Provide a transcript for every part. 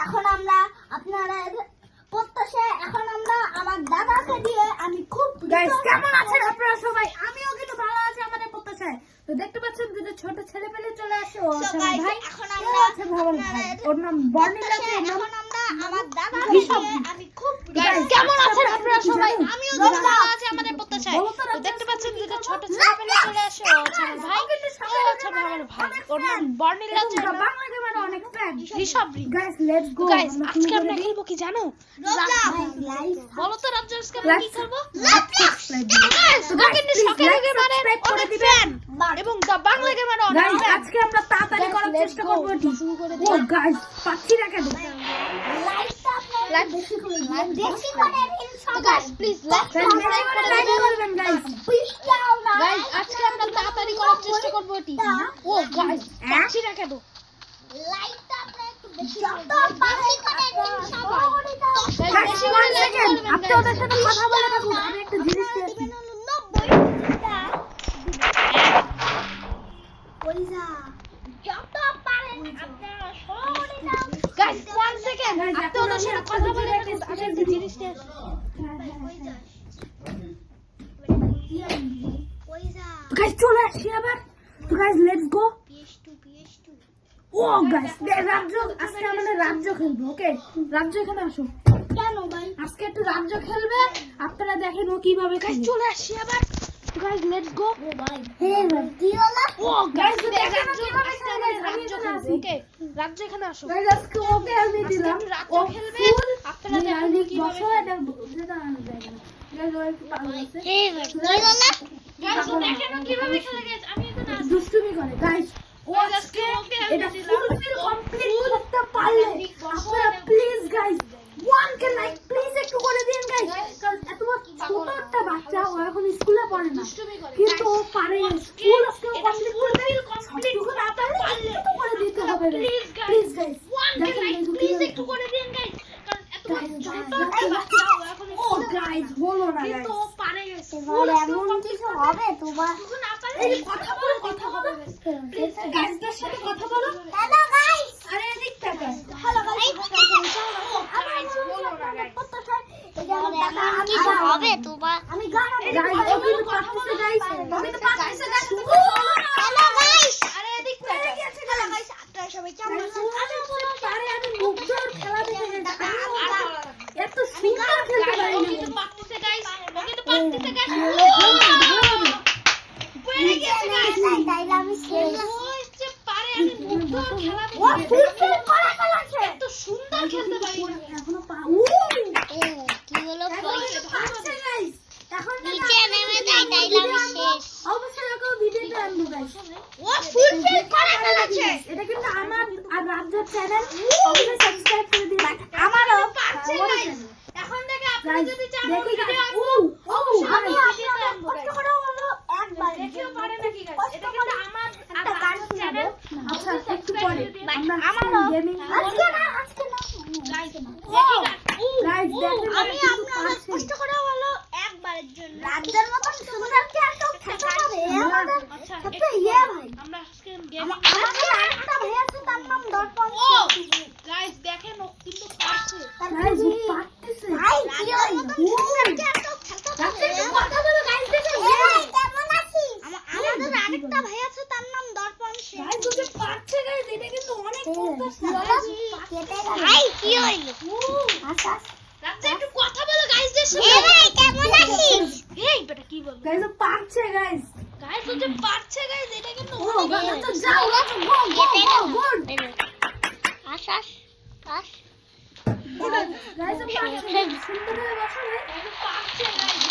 এখন আমরা আপনারা প্রত্যাশা এখন আমরা আমার দাদাকে দিয়ে আমি খুব গাইস কেমন আছেন আপনারা সবাই? আমিও কিন্তু ভালো আছি আমাদের প্রত্যাশায়। তো দেখতে পাচ্ছেন যে ছোট ছেলে পেলে চলে আসে ও আছে ভাই। এখন আমরা আছে ভালো ভাই। ওর নাম বর্ণিলা। এখন আমরা আমার দাদাকে দিয়ে আমি খুব গাইস কেমন আছেন আপনারা সবাই? আমিও কিন্তু ভালো আছি আমাদের প্রত্যাশায়। তো দেখতে পাচ্ছেন যে ছোট ছেলে পেলে চলে আসে ও আছে ভাই। ও আছে ভালো ভাই। ওর নাম বর্ণিলা। বাংলা গেমার অনেক ফ্যান। ঋষভরি। Guys let's go. গাইস আজকে আমরা খেলবো কি জানো? বলো তো রাজ্য আজকে আমরা কি খেলবো? কিন্তু সকালে গেমারের অনেক ফ্যান এবং দা বাংলা গেমারের অনেক গাইস ফ্যান। আজকে আমরা তাড়াতাড়ি করার চেষ্টা করব এটি। ও গাইস পাচ্ছি না কেন? লাইকটা আপনারা বেশি করে দিন সবাই প্লিজ লাইক করবেন গাইস। প্লিজ দাও না গাইস আজকে আমরা তাড়াতাড়ি করার চেষ্টা করব এটি। ও গাইস পাচ্ছি না কেন? লাইকটা আপনারা একটু বেশি যত বেশি করে দিন সবাই গাইস 1 সেকেন্ড আপনি ওদের সাথে কথা বলে থাকুন। আমি একটা জিনিস দেখি। 90টা পয়সা যত পারেন আপনারা সবাই দাও গাইস 1 সেকেন্ড আপনি ওদের সাথে কথা বলে থাকুন। আমি একটা জিনিস নিয়ে আসি। পয়সা গাইস চলে আসি আবার। তো গাইস লেটস গো। PS2 ও গাইস রাজ্য আজকে আমাদের রাজ্য খেলবো। ওকে রাজ্য এখানে আসো। কেন ভাই আজকে একটু রাজ্য খেলবে। আপনারা দেখেন ও কিভাবে গাইস খেলে। চলে আসি আবার। গাইস লেটস গো। ও ভাই হে দিওলা ও গাইস দেখেন রাজ্য কিভাবে আজকে খেলে। আমাদের আমি রাজ্য এখানে খেলবো। আসি। ওকে রাজ্য এখানে আসো। গাইস আজকে ওকে আমি দিলাম। আজকে রাজ্য ও খেলবে। ফুল আপনারা দেখেন আমি কিভাবে বসো এটা যেটা আমি দেখব। গাইস ওই একটু পাগল আছে। হে দিওলা গাইস দেখেন কিভাবে খেলে গাইস। আমি এখানে আসি। দুষ্টুমি করে গাইস। ও আজকে এটা ফুলফিল কমপ্লিট করতে পারলে আপনারা please guys 1 K like please একটু করে দিন গাইস। কারণ এত ছোট একটা বাচ্চা ও এখন স্কুলে পড়ে না কিন্তু ও পারে স্কুল আজকে কমপ্লিট করতে সবটুকু না পারলে একটু করে দিতে হবে please please guys guys 1 K like please একটু করে দিন গাইস। কারণ এত ছোট একটা বাচ্চা ও এখন ও গাইস বলো না গাইস কিন্তু ও পারে গাইস। এবার এমন কিছু হবে তোমার শুধু না পারে এই কথা বলো গাইসদের সাথে কথা বলো। হ্যালো গাইস আরে এদিক তাকাও। হ্যালো গাইস কিছু হবে তোমার আমি গান গাইস ও কিন্তু পারতেছে গাইস ও কিন্তু পারতেছে গাইস। হ্যালো গাইস আরে এদিক পেরে তাকাও। গেছে হ্যালো গাইস আপনারা সবাই কেমন আছেন আরে আমি মুগ্ধর খেলা দেখে গেছি। এত সুন্দর খেলতে গাইস পারি ও না। কিন্তু পারতেছে গাইস। ও কিন্তু পারতেছে গাইস। পেরে গেছে গাইস। তাইলে আমি শেষ ও যে পারে আমি মুগ্ধ খেলা ও দেখে ফুলফিল করা ফেলেছে এত সুন্দর খেলতে পারি না। এখনো কি হলো পারছে গাইস। এখন নিচে নেমে যাই তাইলে আমি শেষ অবশ্যই এরকম ভিডিওতে আনবো গাইস। ও ফুলফিল করা ফেলেছে এটা কিন্তু আমার আর রাজ্যের চ্যানেল অবশ্যই সাবস্ক্রাইব করে দিন। আমারও পারছে গাইস। এখন থেকে আপনারা যদি চান দেখি ভিডিও গাইস আনবো আমি ভিডিওতে আনবো কষ্ট গাইস। করে হলো একবার দেখেও পারে নাকি গাইস। এটা কিন্তু আমার আর একটা গান রাজ্যের চ্যানেল। আচ্ছা একটু পরে আমরা আমারও গেমিং আজকে না গাইস গাইস দেখেন আমি আপনাদের কষ্ট করে হলো একবারের জন্য রাজ্যের মতন সুন্দর কি আর কেউ খেতে পারে আমাদের আচ্ছা একটা ইয়ে ভাই আমরা আজকে গেমিং আমাদের আরেকটা ভাই আছে তার নাম দর্পণ ও গাইস দেখেন ও কিন্তু পারছে। গাইস ও পারতেছে। ভাই কি হয় সুন্দর কি আর কেউ খেতে পারে কথা বলো গাইস দেখে। কেমন আছিস আমাদের আরেকটা ভাই আছে তার নাম দর্পণ গাইস ও যে পারছে গাইস এটা কিন্তু অনেক করতেছে। ভাই কি হইলো আচ্ছা রাজ্য একটু কথা বলো গাইসদের এ সাথে। ভাই কেমন আছিস এই বেটা কি বলবো গাইস ও পারছে গাইস। গাইস ও যে পারছে গাইস এটা কিন্তু ও গাইস তো যাও গো গুড। আস আস আস গাইস ও পারছে সুন্দর করে বসো ভাই। এটা পারছে গাইস।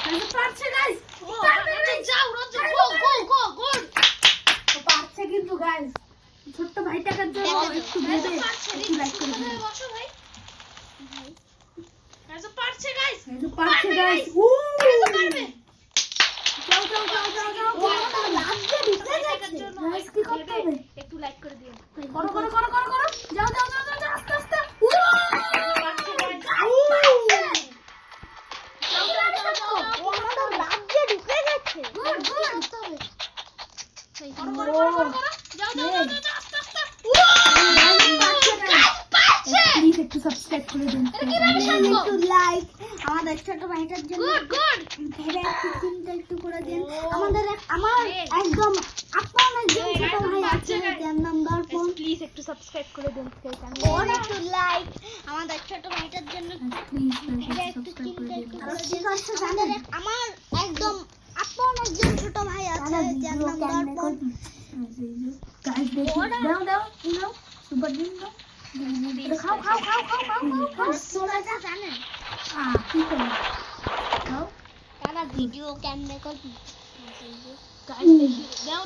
গাইস ও পারছে গাইস। ও রাজ্য যাও রাজ্য গো গো গো গুড। ও পারছে কিন্তু গাইস। ছোট্ট ভাইটাকার জন্য একটু গাইস ভেবে পারছে একটু লাইক করে দিন। বসো ভাই। গাইস পারছে গাইস। গাইস ও পারছে গাইস। গাইস পারবে। যাও যাও যাও যাও যাও। ও তো লাগছে ভিতরে যাচ্ছে। গাইস কি করতে হবে? একটু লাইক করে দিও। করো করো করো করো করো। যাও যাও যাও যাও যাও, আস্তে আস্তে। পারছে গাইস। ও আমাদের রাজ্যে ঢুকে গেছে গুড গুড। করো করো করো করো। যাও যাও যাও যাও আস্তে আস্তে। গাইস পারছে গাইস। করে দেন একটু লাইক আমাদের ছোট ভাইটার জন্য ভেবে একটু করে দিন আমার একদম আপনার একজন ছোট ভাই আছে যার নাম দর্পণ প্লিজ একটু সাবস্ক্রাইব করে দেন ওর একটু লাইক আমাদের ছোট ভাইটার জন্য প্লিজ ভেবে একটু সাবস্ক্রাইব করে দিন আর কি করছে জানেন আমার একদম আপনার একজন ছোট ভাই আছে যার নাম দর্পণ গাইস দেখো দাও সুপার ডিম দাও খাও সোনাটা জানেন কি করে খাও তারা ভিডিও কেমনে করবে গাইস দেখি দাও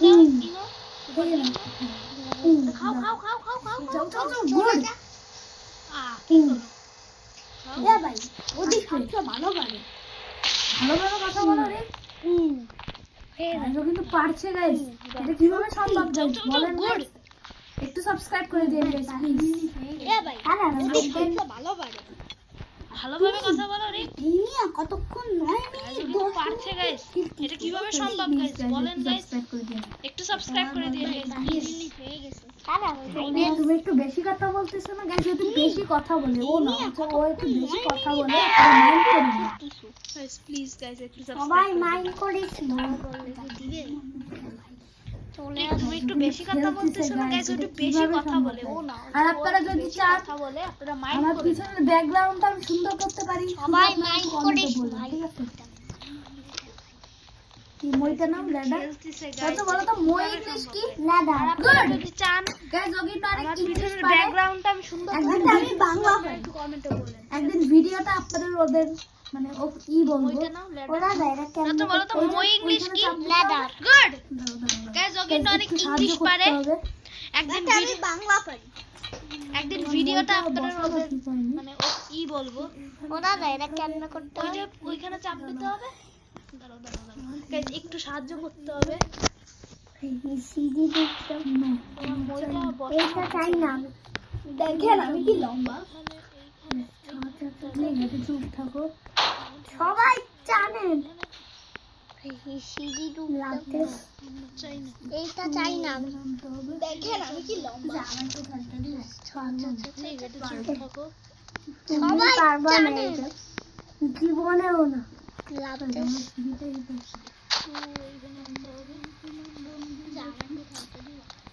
ইনো খাও যাও গুড কি করো এ ভাই ওদি সবচেয়ে ভালো পারে ভালো কথা বলো রে কিন্তু পারছে গাইস এটা কিভাবে সম্ভব গাইস বলেন guys? একটু সাবস্ক্রাইব করে দিন গাইস প্লিজ এ ভাই ওদি সবচেয়ে ভালো পারে ভালোভাবে কথা বলো রে নিয়া কতক্ষণ 9 মিনিট কিন্তু পারছে গাইস এটা কিভাবে সম্ভব গাইস বলেন গাইস সাবস্ক্রাইব করে দিন একটু সাবস্ক্রাইব করে দিন গাইস হয়ে গেছে তারা তুমি একটু বেশি কথা বলতেছো না গাইস একটু বেশি কথা বলে ও না ও একটু বেশি কথা বলে মাইন্ড করবে না গাইস প্লিজ গাইস একটু সবাই সাবস্ক্রাইব মাইন্ড করিস না দিবে তুমি একটু বেশি কথা বলতেছো না গাইস একটু বেশি কথা বলে ও না আর আপনারা যদি চান কথা বলে আপনারা মাইন্ড আমার করবেন পিছনের ব্যাকগ্রাউন্ডটা আমি সুন্দর করতে পারি সবাই মাইন্ড করিস ভাই ঠিক আছে কি মইটা নাম লেডা খেলতেছে কত গাইস বলো তো মই ইংলিশ কি লাদা আপনারা যদি চান গাইস ওগি তো আমার অনেক ইংলিশ পিছনের পারে ব্যাকগ্রাউন্ডটা আমি সুন্দর একদিন করে আমি বাংলা পারি একটু কমেন্টে বলেন একদিন ভিডিওটা আপনাদের ওদের মানে ও কি বলবো ওইটা নাও লেডা ওরা ডাইরেক্ট তো বলো তো মই ইংলিশ কি লাদা গুড গাইস ওকে তো অনেক ইংলিশ পারে একদিন আমি বাংলা পারি একদিন ভিডিওটা আপনারা ওদের মানে ও কি বলবো ওরা ডাইরেক্ট কেমনে করতে ওই যে ওইখানে চাপ দিতে হবে দাঁড়াও গাইস একটু সাহায্য করতে হবে সিডি দিতে তোমার মইটা এইটা চাই না দেখেন আমি কি লম্বা চুপ থাকো সবাই জানেন সিডি লাগতে চাই না এইটা চাই না দেখেন আমি কি লম্বা ঠিক আছে চুপ থাকো সবাই জানেন জীবনেও না লাগতে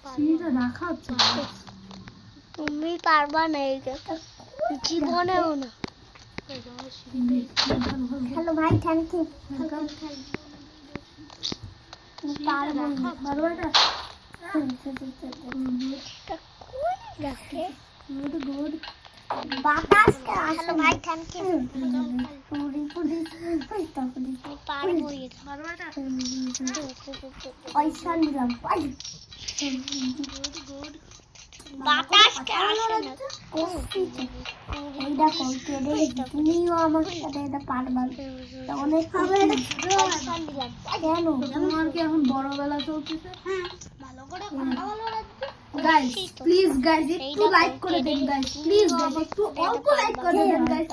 সিঁড়িটা রাখা হচ্ছে তুমি পারবা না এইটা জীবনেও না হ্যালো ভাই থ্যাংক ইউ পারবো না পারবো এটা গুড বাতাসটা হ্যালো ভাই থ্যাংক ইউ পারবো বারবারটা পয়সা নিলাম গুড গুড বাতাসটা আসে না এইটা করতে রে তুমিও আমার সাথে এটা পারবা তো অনেক পয়সা নিলাম কেন তোমার কি এখন বড় বেলা চলতেছে ভালো করে কথা বলো গাইস প্লিজ গাইস একটু লাইক করে দেন গাইস প্লিজ গাইস একটু অল্প লাইক করে দেন গাইস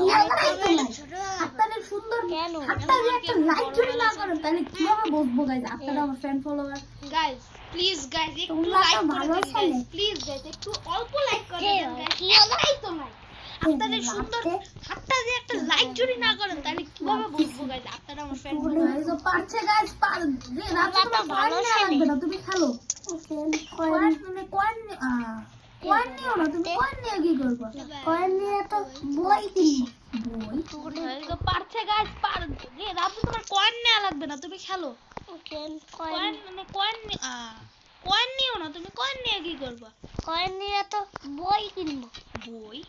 আপনাদের সুন্দর কেন আপনারা একটা লাইক যদি না করেন তাহলে কিভাবে বসবো গাইস আপনারা আমার friend follower guys please guys একটু তোমরা তো লাইক করে ভালো দিন ছেলে। গাইস প্লিজ গাইস একটু অল্প লাইক করে কে? দেন গাইস কি হলো? একটাই তো লাইক আপনাদের সুন্দর হাতটা দিয়ে একটা লাইক যদি না করেন তাহলে কিভাবে বসবো গাইস আপনারা আমার ফ্রেন্ড গাইস ও পারছে গাইস যে রাতে তোমরা তো তো ভালো ভালো ছেলে। লাগবে না তুমি খেলো কয়েন মানে কয়েন কয়েন নিও না তুমি কয়েন নিয়ে কি করবে কয়েন নিয়ে তো বই কিনবো বই গাইস তো পারছে গাইস পার রে রাতে তোমার কয়েন নেওয়া লাগবে না তুমি খেলো কয়েন কয়েন মানে কয়েন কয়েন নিও না তুমি কয়েন নিয়ে কি করবা কয়েন নিয়ে তো বই কিনবো বই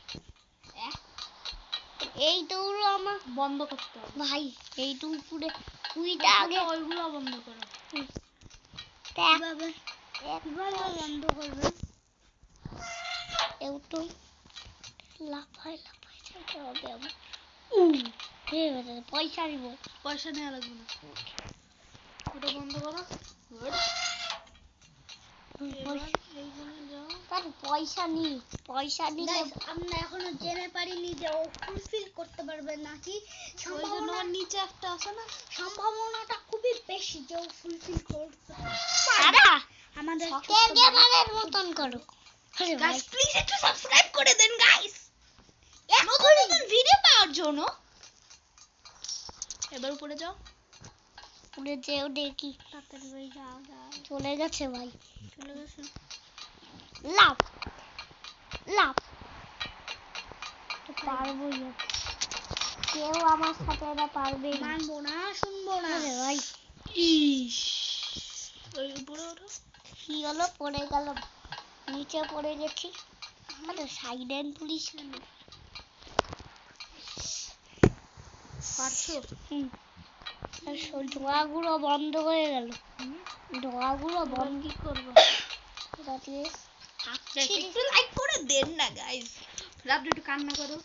এই দৌড়ো আমার বন্ধ করতে হবে ভাই এইটুকু পুরে কুইটা আগে ওইগুলো বন্ধ করো কিভাবে বন্ধ করবে একটু লাফাই যেতে হবে আমার পয়সা নিব পয়সা নেওয়া লাগবে না ওটা বন্ধ করো গুড তার পয়সা নিলে আমরা এখনো জেনে পারিনি যে ও ফুলফিল করতে পারবে নাকি ওই জন্য ওর নিচে একটা আছে না সম্ভাবনাটা খুবই বেশি যে ও ফুলফিল করতে পারবে আমাদের গেমারের মতন করো গাইস প্লিজ একটু সাবস্ক্রাইব করে দেন গাইস নতুন নতুন ভিডিও পাওয়ার জন্য এবার উপরে যাও। উড়ে যেও দেখি। তাড়াতাড়ি ভাই যাও যাও। চলে গেছে ভাই। চলে গেছে। লাভ লাভ পারবোই না, কেউ আমার সাথে এটা পারবে না। মানবো না, শুনবো না। আরে ভাই ইস, ওই উপরে ওঠো। কি হলো, পড়ে গেল, নিচে পড়ে গেছি। আরে সাইলেন্ট পুলিশ কেন? পারছো? ধোঁয়াগুলো বন্ধ হয়ে গেল, ধোঁয়াগুলো বন্ধ। কি করবো? একটু লাইক করে দেন না গাইস। রাত একটু কান্না করো।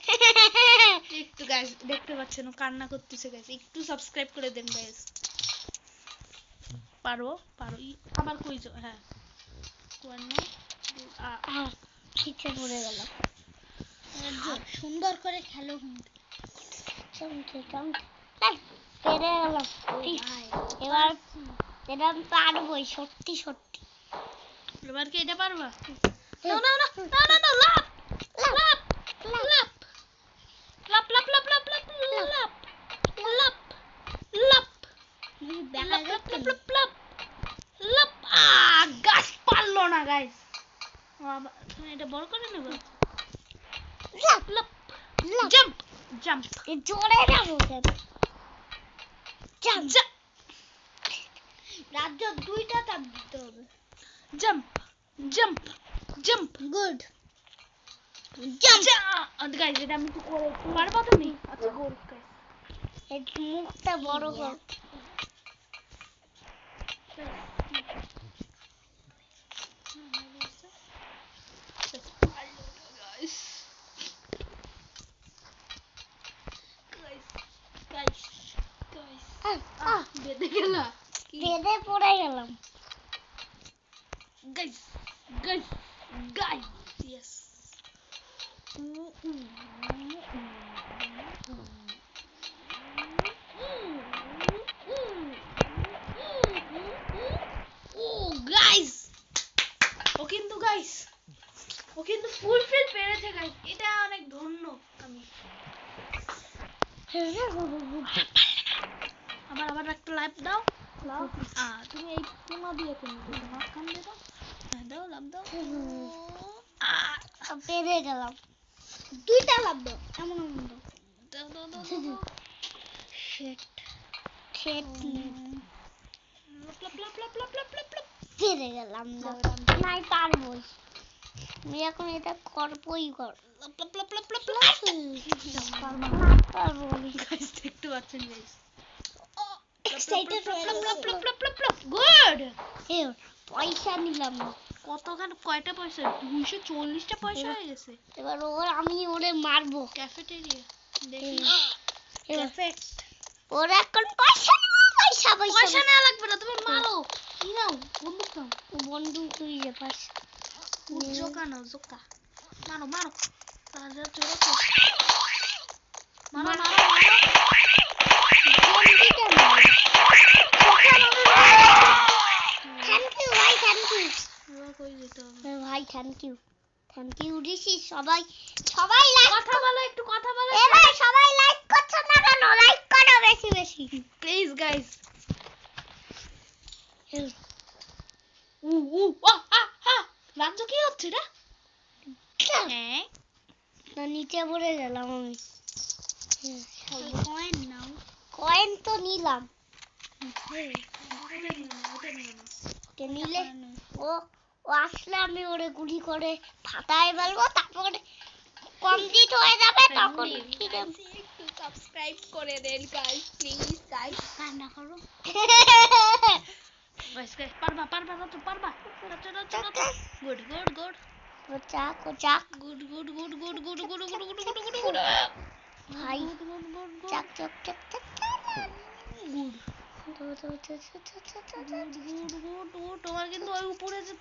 একটু গাইস দেখতে পাচ্ছেন ও কান্না করতেছে গাইস। একটু সাবস্ক্রাইব করে দেন গাইস। পারো পারো। আবার কই যাও? হ্যাঁ খিচে পড়ে গেল। সুন্দর করে খেলো কিন্তু। চমকে চমকে পেরে গেলাম। এবার এটা আমি পারবোই, সত্যি সত্যি। এবার কি এটা পারবা? না না না না না না, লাভ লাভ লাভ লাভ লাভ লাভ লাভ লাভ লাভ লাভ লাভ লাভ দেখা যাচ্ছে লাভ। গাছ পারলো না গাইস। তুমি এটা বড় করে নেবে। লাভ লাভ লাভ জাম্প জাম্প জোরে যাবো কেন? জাম্প রাজ্য দুইটা চাপ দিতে হবে। Jump jump jump. Good jump. Guys এটা আমি একটু করে পারবা তুমি? আচ্ছা গুড গাইস। একটু মুখটা বড় কর। বেঁধে গেল। বেঁধে পড়ে গেলাম। Guys, guys, guys, yes. Oh, guys. ও কিন্তু ফুলফিল পেরেছে গাইস। এটা অনেক ধন্য আমি। আবার একটা লাইভ দাও। তুমি এই কোনা দিয়ে তুমি মাঝখান দিয়ে দাও। হ্যাঁ দাও, লাভ দাও। পেরে গেলাম। দুইটা লাভ দাও। এমন এমন দাও। দাও দাও দাও দাও। শেট শেট লাপ লাপ লাপ লাপ লাপ লাপ লাপ লাপ। পেরে গেলাম। নাই পারবোই। আমি এখন এটা করবই কর। লাপ লাপ লাপ লাপ লাপ লাপ। পারবো না। পারবো না। গাইস দেখতে পাচ্ছেন গাইস। এক্সাইটেড হয়ে গেলাম। গুড। পয়সা নিলাম না। কয়টা পয়সা? 240টা পয়সা হয়ে গেছে। এবার আমি ওরে মারবো। ক্যাফেটেরিয়া দেখি। পারফেক্ট। ওরা এখন পয়সা নেওয়া, পয়সা পয়সা নেওয়া লাগবে না, তুমি মারো। কি নাও? বন্দুক নাও। বন্দুক তুই যে পাস। জোকা নাও, জোকা। মারো মারো। তাহলে চলে মারো মারো মারো। বন্দুকটা মার। থ্যাংক ইউ ভাই, থ্যাংক ইউ। এবার কই যেতে হবে? ভাই থ্যাংক ইউ। থ্যাংক ইউ ঋষি। সবাই সবাই লাইক কথা বলো, একটু কথা বলো। এবার সবাই লাইক করছো না কেন? লাইক করো বেশি বেশি প্লিজ গাইস। রাজ্য কি হচ্ছে রে? না নিচে পড়ে গেলাম আমি। কয়েন নাও। কয়েন তো নিলাম। ওকে নিলে ও ও আসলে আমি ওরে গুলি করে ফাটায় ফেলবো, তারপরে কমপ্লিট হয়ে যাবে তখন। ঠিক আছে, একটু সাবস্ক্রাইব করে দেন গাইস, প্লিজ গাইস। কান্না করো। গাইস গাইস পারবা পারবা তো পারবা। Good good good. কোচাক কোচাক। Good good good good good good good good good good good. ভাই চাক চাক চাক চাক। Good good good. তোমার কিন্তু ওই উপরে যে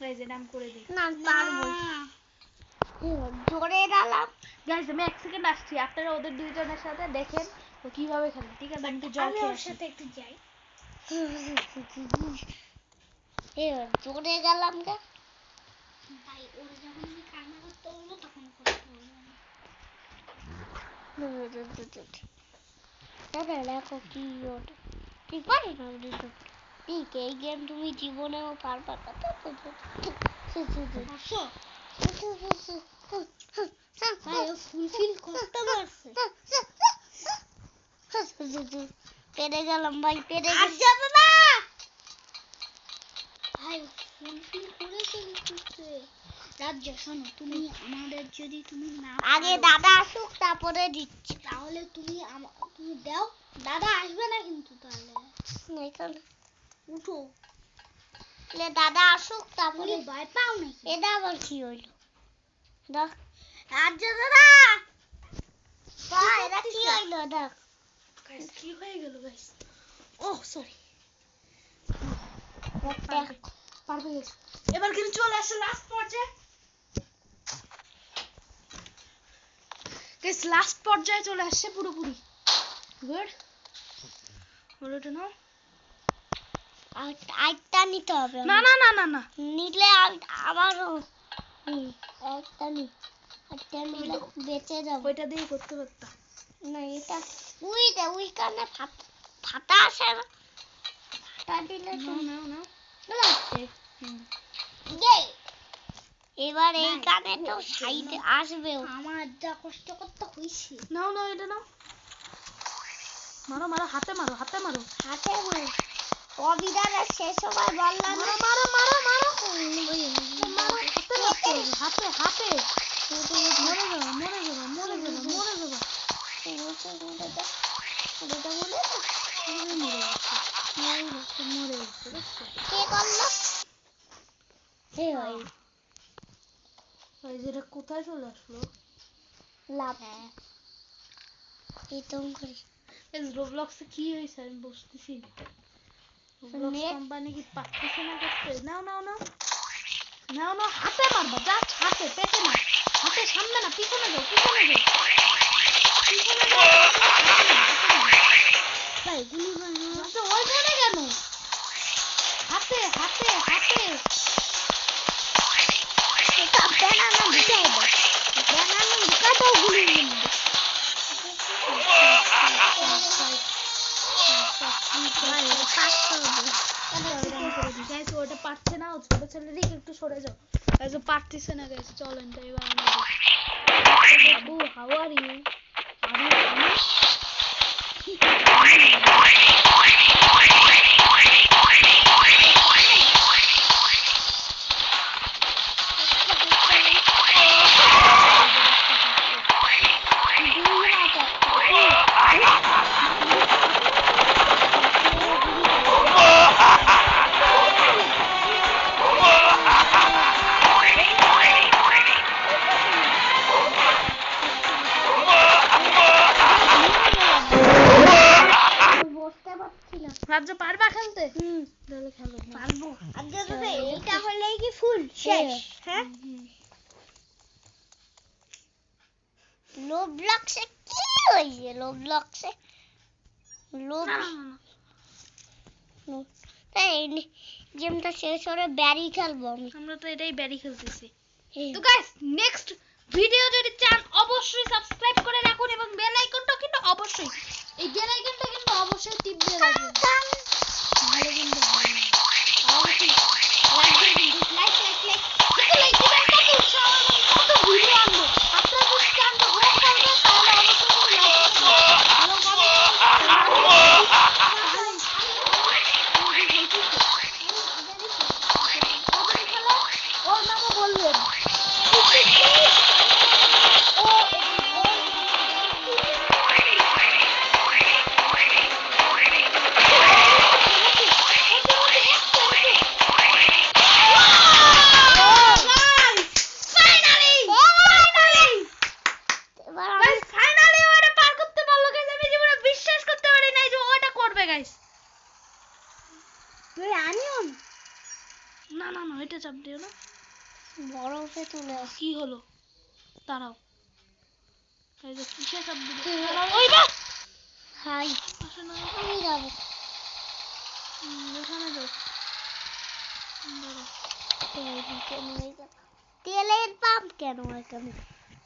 গাইস নাম করে দিই না পারবো। জোরে ডালাম। গাইস আমি 1 সেকেন্ড আসছি। আপনারা ওদের দুইজনের সাথে দেখেন ও কিভাবে খেলে। ঠিক আছে আমি একটু জল খেয়ে আসি। সাথে একটু যাই। জোরে গেলাম গে। ভাই ওরা যখন আমি কান্না করতে বলবো তখন করতে বলবো। দাদা দেখো কি ওটা ঠিক পারো না দুটো ঠিক এই গেম তুমি জীবনেও পারবা না ফুলফিল করতে পারছে পেরে গেলাম ভাই পেরে যাবে না ভাই ফুলফিল করেছে কিছু রাজ্য শোনো তুমি আমাদের যদি তুমি না আগে দাদা আসুক তারপরে দিচ্ছি তাহলে তুমি তুমি দাও দাদা আসবে না কিন্তু তাহলে এখানে উঠো তাহলে দাদা আসুক তারপরে ভয় পাও নাকি এটা আবার কি হইল রাজ্য দাদা এটা কি হইল দেখ গাইস কি হয়ে গেল গাইস ওহ সরি পারবে গাইস এবার কিন্তু চলে আসে লাস্ট পর্যায়ে গাইস লাস্ট পর্যায়ে চলে আসছে পুরোপুরি গুড বলতো না আইটা নিতে হবে না না না না না নিলে আবারও একটা নি একটা নিলে বেঁচে যাবো ওইটা দিয়ে করতে পারতাম না এটা উই কানে ফাটা আসে না ফাটা দিলে তো না না এবার এই কানে তো সাইডে আসবে আমার যা কষ্ট করতে হইছে নাও নাও এটা নাও মারো মারো হাতে মারো হাতে মারো হাতে মারো অবিদারের শেষ সময় বললাম মারো মারো মারো মারো হাতে হাতে মরে যাবো মরে যাবো মরে যাবো মরে যাবো মরে গেছে কে করলো যেটা কোথায় চলে আসলো লাভ এই তো করি রোবলক্সে কি হয়েছে আমি বুঝতেছি না রোবলক্স কোম্পানি কি পারতেছে না করতে নাও নাও নাও নাও নাও হাতে মারবা জাস্ট হাতে পেটে না হাতে সামনে না পিছনে যাও পিছনে যাও পিছনে যাও ভাই গুলি মারো ওই ধরে কেন হাতে হাতে হাতে এটা ব্যানানা ঢুকাই দাও ব্যানানা ঢুকা দাও গুলির মধ্যে ওটা পারছে না ছোট ছেলে দিকে একটু সরে যাও পারতেছে না গাইস চলেন তো এবার হাউ আর ইউ রাজ্য পারবা খেলতে তাহলে খেলো পারবো আজকে তো এইটা হলেই কি ফুল শেষ হ্যাঁ রোবলক্সে কি হইছে রোবলক্সে তাই গেমটা শেষ হলে ব্যারি খেলবো আমরা তো এটাই ব্যারি খেলতেছি তো গাইস নেক্সট ভিডিও যদি চান অবশ্যই সাবস্ক্রাইব করে রাখুন এবং বেল আইকনটা কিন্তু অবশ্যই এই বেল আইকনটা কিন্তু অবশ্যই টিপ দিয়ে রাখবেন ভালো কিন্তু হয় না অবশ্যই লাইক দিন লাইক লাইক দিবেন কত উৎসাহ এবং কত ভিডিও আনবো আপনারা যদি চান তো হোম করবেন তাহলে অবশ্যই লাইক ওর নামও বলবেন না না না এটা চাপ দিও না বরফে তুলে কি হলো দাঁড়াও এই যে কিসে চাপ দিবে ওই বা হাই আসে না আমি যাব এখানে যাও দাঁড়াও তেলের পাম্প কেন এখানে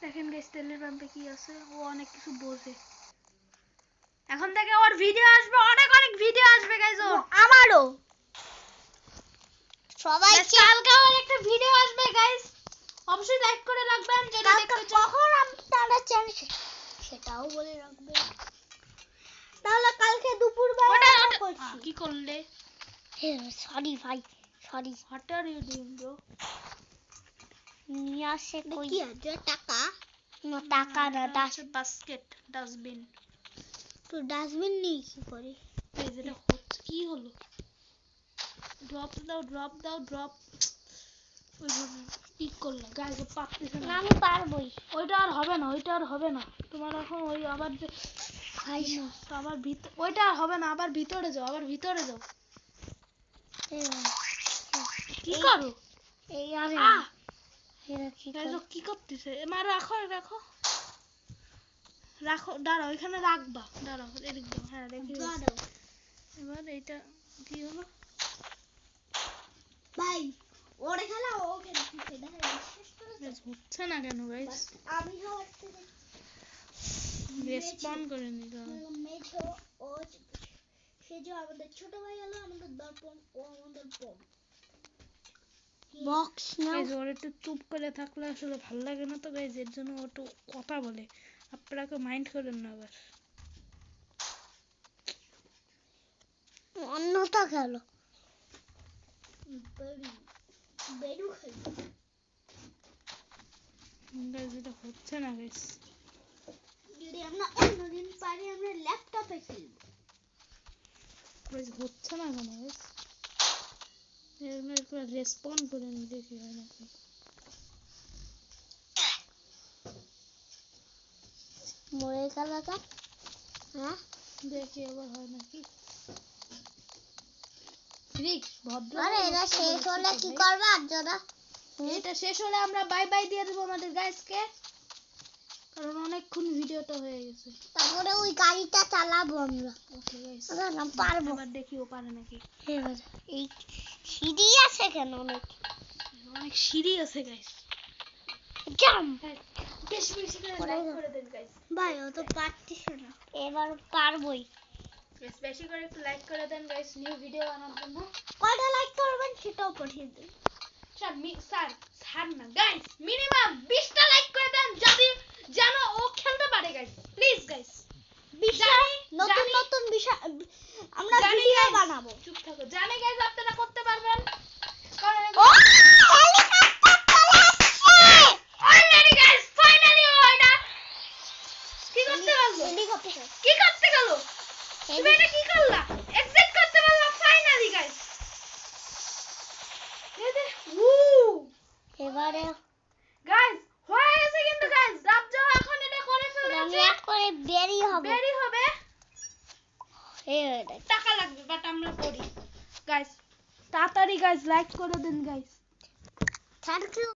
দেখেন গাইস তেলের পাম্পে কি আছে, ও অনেক কিছু বোঝে। এখন থেকে ওর ভিডিও আসবে, অনেক অনেক ভিডিও আসবে গাইস ওর। আমারও সবাই কালকে ওর একটা ভিডিও আসবে গাইস, অবশ্যই লাইক করে রাখবেন যদি দেখতে চান। কখন আপনারা চ্যানেল সেটাও বলে রাখবে। তাহলে কালকে দুপুরবেলা করছি। কি করলে? সরি ভাই, sorry. What are you doing bro? নিয়ে আসে কই? কি আছে টাকা? না টাকা না, বাস্কেট, ডাস্টবিন। তো ডাস্টবিন নিয়ে কি করি? এই যেটা হচ্ছে কি হলো? ড্রপ দাও, ড্রপ দাও, ড্রপ। ওইভাবে পিক করলাম গাইস, ও পারতেছে না। আমি পারবই। ওইটা আর হবে না, ওইটা আর হবে না। তোমার এখন ওই আবার যে আবার ভিতর, ওইটা আর হবে না। আবার ভিতরে যাও, আবার ভিতরে যাও। কি করো? এই আরে এরা কি গাইস ও কি করতেছে? মা রাখো, রাখো, রাখো। দাঁড়াও, এখানে রাখবা। দাঁড়াও, এদিক দাও। হ্যাঁ রেখে দাও। এবার এইটা কি হলো? ভাই ওরে খেলা ও খেলছে, দেখেন শেষ করে গাইস হচ্ছে না কেন গাইস? আমি হচ্ছে রেসপন্ড করে নি কারণ মেঝো ও সে যে আমাদের ছোট ভাই হলো, আমাদের দর্পণ, ও আমাদের বোন। বক্স না গাইস ওর একটু চুপ করে থাকলে আসলে ভালো লাগে না তো গাইস, এর জন্য ও একটু কথা বলে। আপনারা মাইন্ড করেন না আবার। অন্যটা গেল বেরু খেল। গাইস এটা হচ্ছে না গাইস। যদি আমরা অন্যদিন পারি আমরা ল্যাপটপে খেলবো। গাইস হচ্ছে না কেন গাইস? এর একটু রেসপন্ড করে নি, দেখি হয় নাকি। মরে গেল তা? হ্যাঁ দেখি আবার হয় নাকি। রিক্স ভদ্র। আরে এটা শেষ হলে কি করবে আর যারা? এটা শেষ হলে আমরা বাই বাই দিয়ে দেবো আমাদের গাইসকে, কারণ অনেকক্ষণ ভিডিওটা হয়ে গেছে। তারপরে ওই গাড়িটা চালাবো আমরা। ওকে গাইস আমরা না পারবো। এবার দেখি ও পারে নাকি। এই সিঁড়ি আছে কেন? অনেক অনেক সিঁড়ি আছে গাইস। জাম্প। বেশি বেশি করে লাইক করে দেন গাইস। ভাই ও তো পারতেছে না। এবার পারবোই। গাইস বেশি করে একটু লাইক করে দেন গাইস, নিউ ভিডিও বানানোর জন্য। কয়টা লাইক করবেন সেটাও পাঠিয়ে দিন। স্যার না গাইস, মিনিমাম 20টা লাইক করে দেন যদি জানো ও খেলতে পারে গাইস। প্লিজ গাইস, বিষয় নতুন নতুন বিষয় আমরা ভিডিও বানাবো। চুপ থাকো। জানি গাইস আপনারা করতে পারবেন, কারণ ও হেলিকপ্টার চলে আসছে। অলরেডি গাইস ফাইনালি ও এটা কি করতে পারলো? হেলিকপ্টার কি করতে গেল? তুমি এটা কি করলা? এক্সিট করতে পারলাম ফাইনালি গাইস। এবারে গাইস হয়ে গেছে কিন্তু গাইস, রাজ্য এখন এটা করে ফেলেছে। আমি এক করে বেরি হবে। বেরি হবে, এই টাকা লাগবে, বাট আমরা করি গাইস। তাড়াতাড়ি গাইস লাইক করে দেন গাইস। Thank you.